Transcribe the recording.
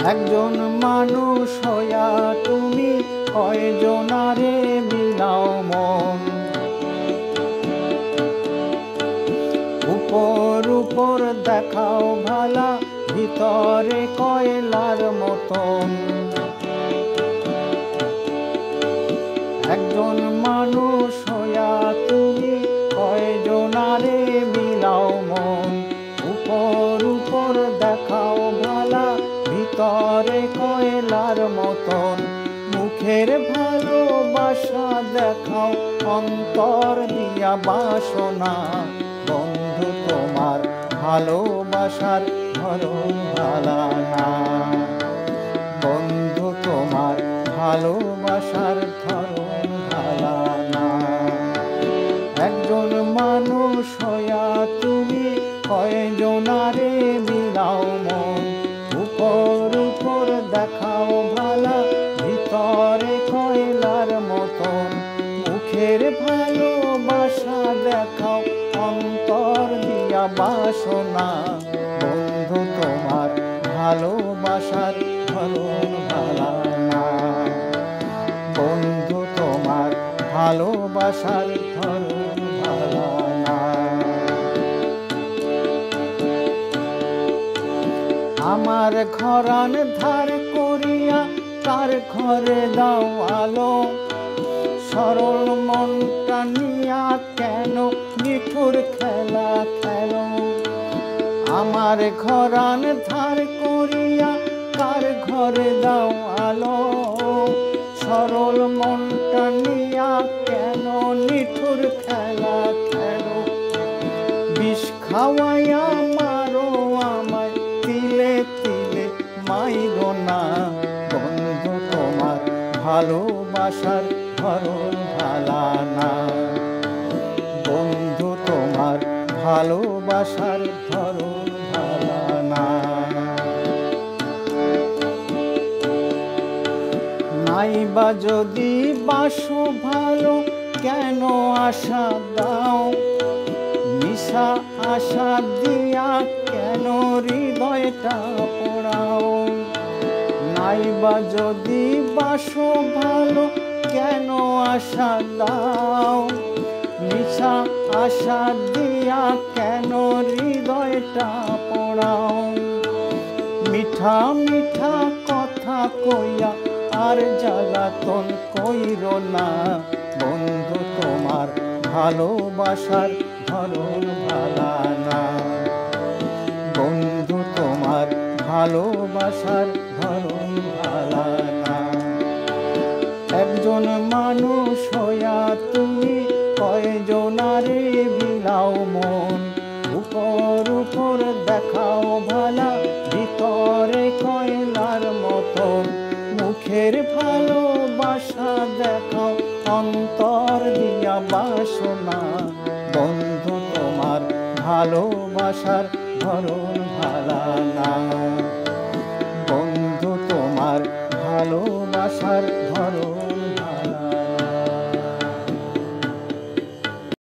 একজন মানুষ হইয়া তুমি কয়জনারে বিলাও মন। উপর উপর দেখাও ভালা, ভিতরে কয়লার মতন। একজন মানুষ হইয়া তুমি কয়জনারে বিলাও মন। উপর উপর দেখাও ভালা, ভিতরে কয়লার মতন। মুখের ভালোবাসা দেখাও, অন্তর দিয়া বাসনা। বন্ধু তোমার ভালোবাসার ধরন ভালা না। বন্ধু তোমার ভালোবাসার ধরন ভালা না। একজন মানুষ হইয়া তুমি কয়জনারে বিলাও মন। উপর উপর দেখাও ভালা, ভিতরে কয়লার মতন। মুখের ভালোবাসা দেখাও, অন্তর দিয়া বাসনা। বন্ধু তোমার ভালোবাসার ধরন ভালা না। বন্ধু তোমার ভালোবাসার ধরন ভালা না। আমার ঘরান ধার করিয়া তার ঘরে দাও আলো। সরল মনটা নিয়া কেন নিঠুর খেলা খেলো। আমার ঘরান ধার করিয়া কার ঘরে দাও আলো। সরল মনটা নিয়া কেন নিঠুর খেলা খেলো। বিষ খাওয়াইয়া মারো আমায়, তিলে তিলে মাইরো না। বন্ধু তোমার ভালোবাসার ধরন ভালা না। বন্ধু তোমার ভালোবাসার ধরন ভালা না। নাইবা যদি বাসো ভালো, কেন আশা দাও। মিশা আশা দিয়া কেন হৃদয়টা পোড়াও। নাইবা যদি বাসো ভালো, কেন আশা দাও। মিশা আশা দিয়া কেন হৃদয়টা পোড়াও। মিঠা মিঠা কথা কইয়া আর জ্বালাতন কইরো না। বন্ধু তোমার ভালোবাসার ধরন ভালা না। বন্ধু তোমার ভালোবাসার ধরন ভালা না। একজন মানুষ হইয়া তুমি কয়জনারে বিলাও মন। উপর উপর দেখাও ভালা, ভিতরে কয়লার মতন। মুখের ভালোবাসা দেখাও, অন্তর দিয়া বাসনা। বন্ধু তোমার ভালোবাসার ধরন ভালা না। বন্ধু তোমার ভালোবাসার ধরন